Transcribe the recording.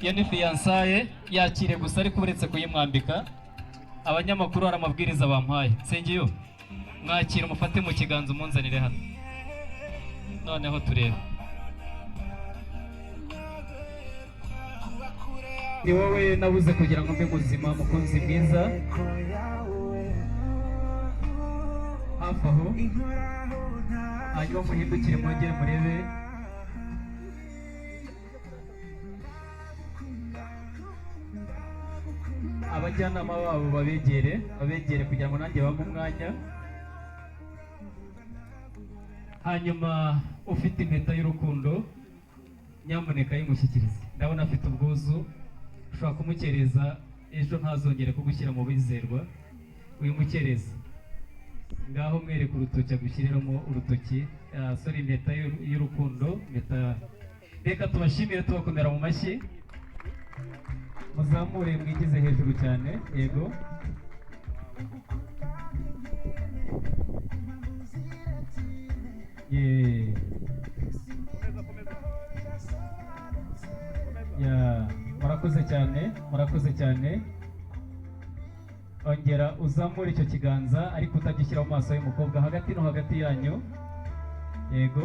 iyo ni fiyansaye yakire gusa ariko uretse kuyimwambika. Abanyamakuru hari amabwiriza bampaye. Sengiyo mwakira umufate mu kiganza umunzanire hano. Noneho turebe. Ni wowe nabuze kugira ngo mbe muzima mukunzi mwiza. Hafi aho hanyuma muhindukire mwongere murebe. Abajyanama babo babegere kugira ngo nanjye bampe umwanya. Hanyuma ufite impeta y'urukundo nyamuneka yimushyikirize. Ndabona afite ubwuzu, ushobora kumukereza ejo ntazongere kugushyira mu bizerwa. Uyimukereza ngaho mwereka urutoki agushyiriramo urutoki. Sorry, impeta y'urukundo, impeta. Reka tubashimire tubakomera mu mashyi. Muzamure mwigize hejuru cyane. Yego. Murakoze cyane. Ongera uzamure icyo kiganza ariko utagishyira mu maso y'umukobwa, hagati no hagati yanyu. Yego.